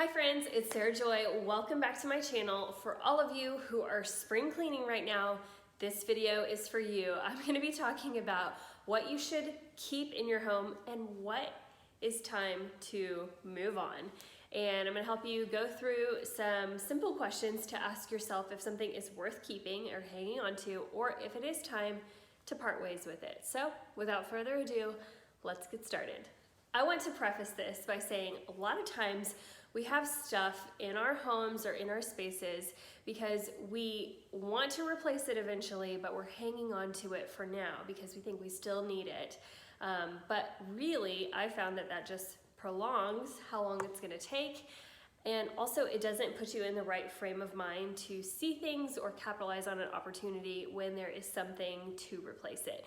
Hi friends, it's Sarah Joy. Welcome back to my channel. For all of you who are spring cleaning right now, this video is for you. I'm going to be talking about what you should keep in your home and what is time to move on. And I'm going to help you go through some simple questions to ask yourself if something is worth keeping or hanging on to, or if it is time to part ways with it. So without further ado, let's get started. I want to preface this by saying a lot of times we have stuff in our homes or in our spaces because we want to replace it eventually, but we're hanging on to it for now because we think we still need it. But really, I found that just prolongs how long it's gonna take. And also it doesn't put you in the right frame of mind to see things or capitalize on an opportunity when there is something to replace it.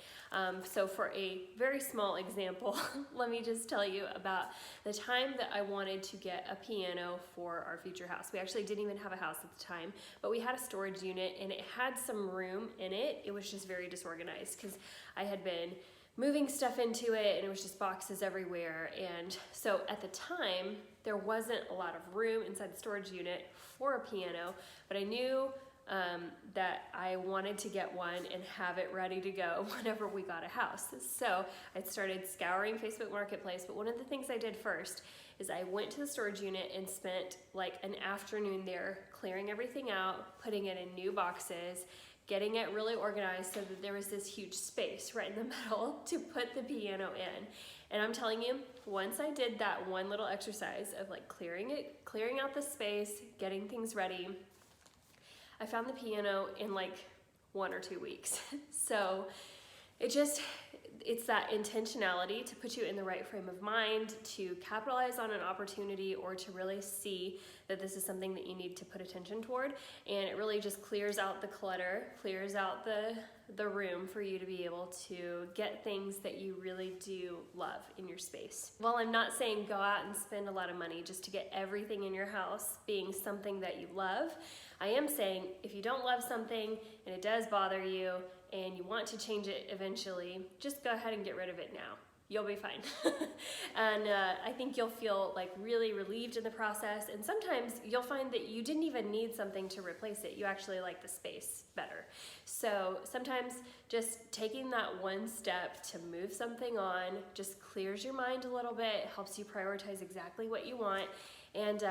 So for a very small example, let me just tell you about the time that I wanted to get a piano for our future house. We actually didn't even have a house at the time, but we had a storage unit and it had some room in it. It was just very disorganized because I had been moving stuff into it and it was just boxes everywhere. And so at the time, there wasn't a lot of room inside the storage unit for a piano, but I knew that I wanted to get one and have it ready to go whenever we got a house. So I started scouring Facebook Marketplace, but one of the things I did first is I went to the storage unit and spent like an afternoon there clearing everything out, putting it in new boxes, getting it really organized so that there was this huge space right in the middle to put the piano in. And I'm telling you, once I did that one little exercise of like clearing out the space, getting things ready, I found the piano in like 1 or 2 weeks. So it's that intentionality to put you in the right frame of mind, to capitalize on an opportunity, or to really see that this is something that you need to put attention toward. And it really just clears out the clutter, clears out the room for you to be able to get things that you really do love in your space. While I'm not saying go out and spend a lot of money just to get everything in your house being something that you love, I am saying if you don't love something and it does bother you and you want to change it eventually, just go ahead and get rid of it now. You'll be fine. And I think you'll feel like really relieved in the process. And sometimes you'll find that you didn't even need something to replace it. You actually like the space better. So sometimes just taking that one step to move something on just clears your mind a little bit, helps you prioritize exactly what you want, and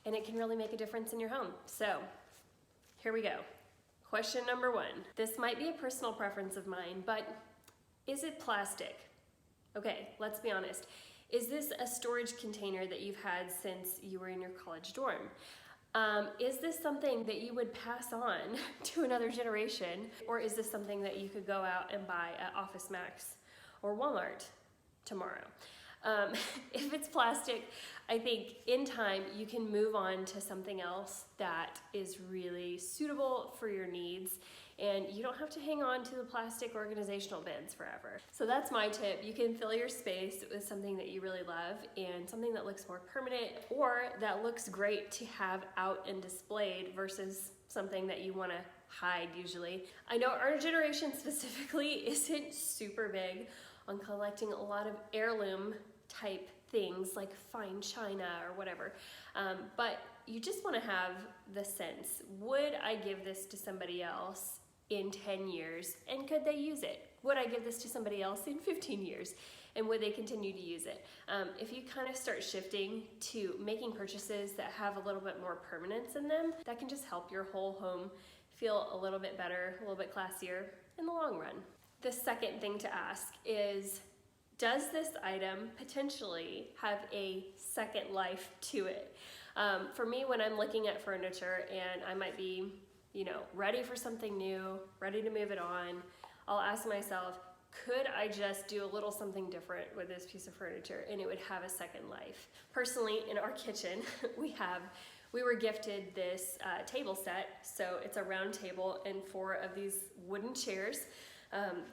it can really make a difference in your home. So here we go. Question number 1. This might be a personal preference of mine, but is it plastic? Okay, let's be honest. Is this a storage container that you've had since you were in your college dorm? Is this something that you would pass on to another generation? Or is this something that you could go out and buy at Office Max or Walmart tomorrow? If it's plastic, I think in time you can move on to something else that is really suitable for your needs, and you don't have to hang on to the plastic organizational bins forever. So that's my tip. You can fill your space with something that you really love and something that looks more permanent or that looks great to have out and displayed versus something that you want to hide usually. I know our generation specifically isn't super big on collecting a lot of heirloom type things like fine china or whatever, but you just want to have the sense, would I give this to somebody else in 10 years and could they use it? Would I give this to somebody else in 15 years and would they continue to use it? If you kind of start shifting to making purchases that have a little bit more permanence in them, that can just help your whole home feel a little bit better, a little bit classier in the long run. The second thing to ask is, does this item potentially have a second life to it? For me, when I'm looking at furniture and I might be, ready for something new, ready to move it on, I'll ask myself, could I just do a little something different with this piece of furniture and it would have a second life? Personally, in our kitchen, we were gifted this table set. So it's a round table and 4 of these wooden chairs.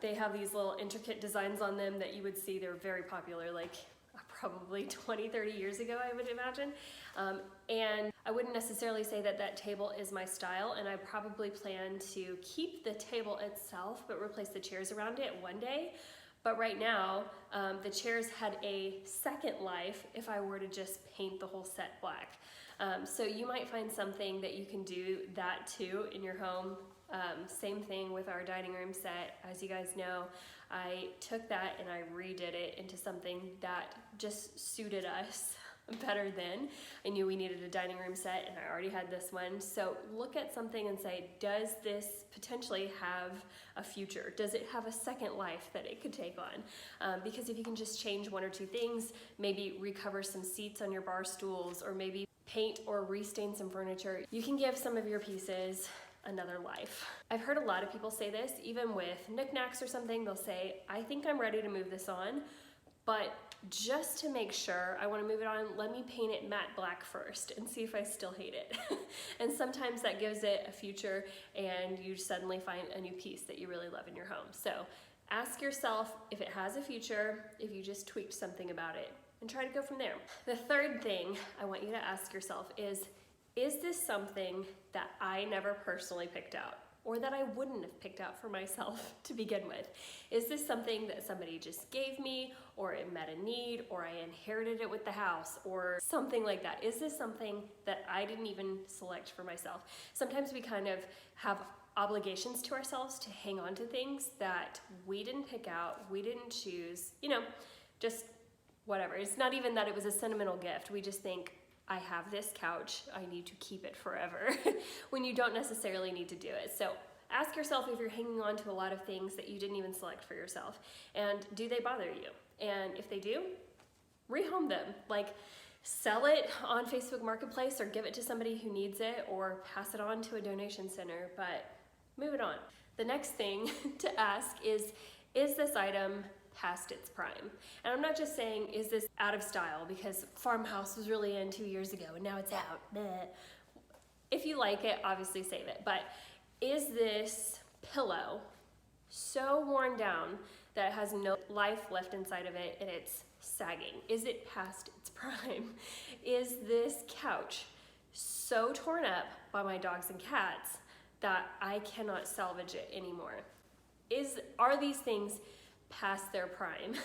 They have these little intricate designs on them that you would see. They're very popular, like probably 20, 30 years ago, I would imagine. And I wouldn't necessarily say that table is my style, and I probably plan to keep the table itself, but replace the chairs around it one day. But right now, the chairs had a second life if I were to just paint the whole set black. So you might find something that you can do that too in your home. Same thing with our dining room set. As you guys know, I took that and I redid it into something that just suited us better than. I knew we needed a dining room set and I already had this one. So look at something and say, does this potentially have a future? Does it have a second life that it could take on? Because if you can just change one or two things, maybe recover some seats on your bar stools, or maybe paint or restain some furniture, you can give some of your pieces another life. I've heard a lot of people say this, even with knickknacks or something. They'll say, I think I'm ready to move this on, but just to make sure I want to move it on, let me paint it matte black first and see if I still hate it. And sometimes that gives it a future and you suddenly find a new piece that you really love in your home. So ask yourself if it has a future, if you just tweaked something about it, and try to go from there. The third thing I want you to ask yourself is this something that I never personally picked out, or that I wouldn't have picked out for myself to begin with? Is this something that somebody just gave me, or it met a need, or I inherited it with the house, or something like that? Is this something that I didn't even select for myself? Sometimes we kind of have obligations to ourselves to hang on to things that we didn't pick out, we didn't choose, just whatever. It's not even that it was a sentimental gift. We just think, I have this couch, I need to keep it forever, when you don't necessarily need to do it. So ask yourself if you're hanging on to a lot of things that you didn't even select for yourself, and do they bother you? And if they do, rehome them. Like, sell it on Facebook Marketplace, or give it to somebody who needs it, or pass it on to a donation center, but move it on. The next thing to ask is this item past its prime? And I'm not just saying, is this out of style because Farmhouse was really in 2 years ago and now it's out. Bleh. If you like it, obviously save it. But is this pillow so worn down that it has no life left inside of it and it's sagging? Is it past its prime? Is this couch so torn up by my dogs and cats that I cannot salvage it anymore? Are these things past their prime,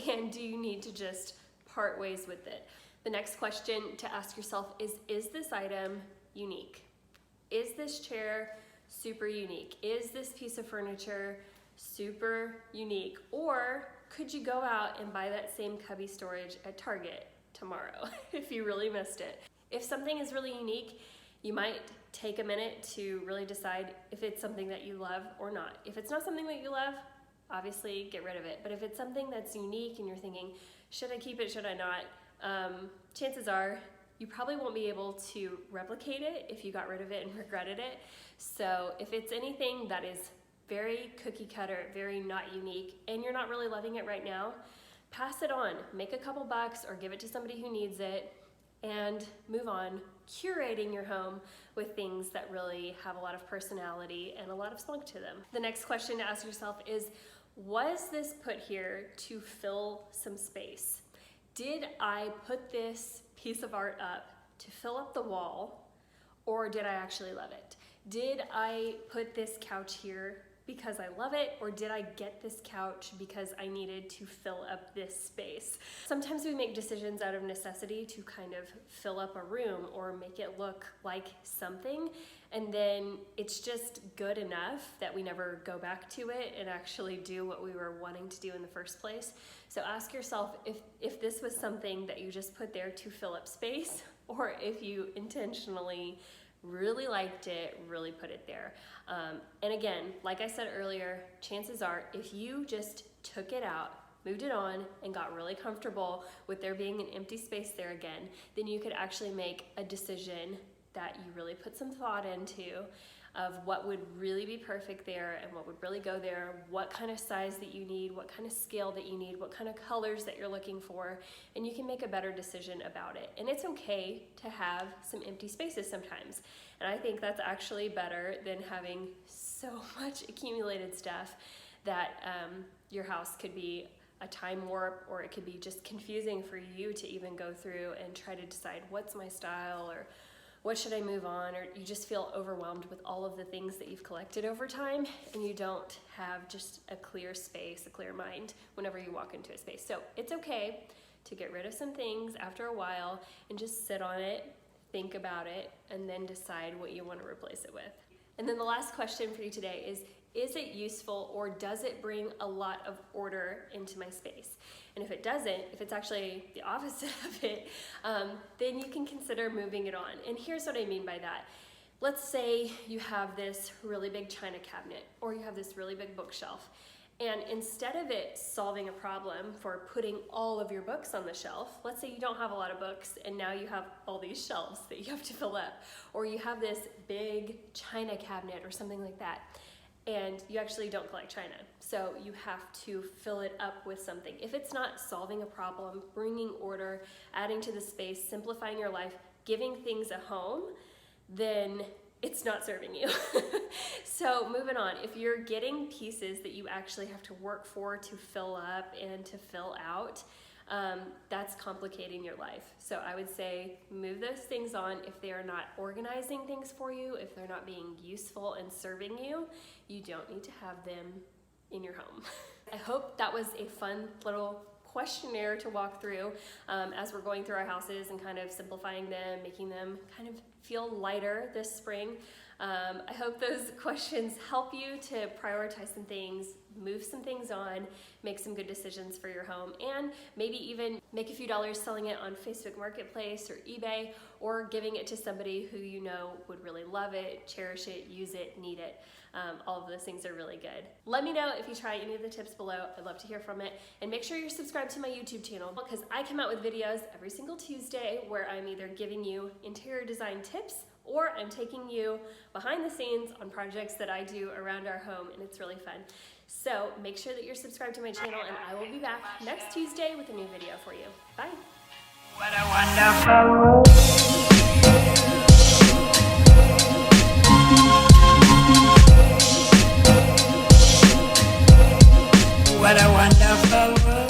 and do you need to just part ways with it? The next question to ask yourself is this item unique? Is this chair super unique? Is this piece of furniture super unique? Or could you go out and buy that same cubby storage at Target tomorrow if you really missed it? If something is really unique, you might take a minute to really decide if it's something that you love or not. If it's not something that you love, obviously get rid of it. But if it's something that's unique and you're thinking, should I keep it, should I not? Chances are you probably won't be able to replicate it if you got rid of it and regretted it. So if it's anything that is very cookie cutter, very not unique, and you're not really loving it right now, pass it on. Make a couple bucks or give it to somebody who needs it and move on, curating your home with things that really have a lot of personality and a lot of spunk to them. The next question to ask yourself is, was this put here to fill some space? Did I put this piece of art up to fill up the wall, or did I actually love it? Did I put this couch here because I love it, or did I get this couch because I needed to fill up this space? Sometimes we make decisions out of necessity to kind of fill up a room or make it look like something, and then it's just good enough that we never go back to it and actually do what we were wanting to do in the first place. So ask yourself if this was something that you just put there to fill up space, or if you intentionally really liked it, really put it there. And again, like I said earlier, chances are if you just took it out, moved it on, and got really comfortable with there being an empty space there again, then you could actually make a decision that you really put some thought into of what would really be perfect there and what would really go there, what kind of size that you need, what kind of scale that you need, what kind of colors that you're looking for, and you can make a better decision about it. And it's okay to have some empty spaces sometimes. And I think that's actually better than having so much accumulated stuff that your house could be a time warp, or it could be just confusing for you to even go through and try to decide what's my style, or what should I move on? Or you just feel overwhelmed with all of the things that you've collected over time, and you don't have just a clear space, a clear mind whenever you walk into a space. So it's okay to get rid of some things after a while and just sit on it, think about it, and then decide what you want to replace it with. And then the last question for you today is it useful, or does it bring a lot of order into my space? And if it doesn't, if it's actually the opposite of it, then you can consider moving it on. And here's what I mean by that. Let's say you have this really big china cabinet, or you have this really big bookshelf. And instead of it solving a problem for putting all of your books on the shelf, let's say you don't have a lot of books and now you have all these shelves that you have to fill up, or you have this big china cabinet or something like that, and you actually don't collect china. So you have to fill it up with something. If it's not solving a problem, bringing order, adding to the space, simplifying your life, giving things a home, then it's not serving you. So moving on, if you're getting pieces that you actually have to work for to fill up and to fill out, that's complicating your life. So I would say move those things on. If they are not organizing things for you, if they're not being useful and serving you, you don't need to have them in your home. I hope that was a fun little questionnaire to walk through as we're going through our houses and kind of simplifying them, making them kind of feel lighter this spring. I hope those questions help you to prioritize some things, move some things on, make some good decisions for your home, and maybe even make a few dollars selling it on Facebook Marketplace or eBay, or giving it to somebody who you know would really love it, cherish it, use it, need it. All of those things are really good. Let me know if you try any of the tips below. I'd love to hear from it. And make sure you're subscribed to my YouTube channel, because I come out with videos every single Tuesday where I'm either giving you interior design tips, or I'm taking you behind the scenes on projects that I do around our home, and it's really fun. So make sure that you're subscribed to my channel, and I will be back next Tuesday with a new video for you. Bye. What a wonderful world. What a wonderful world.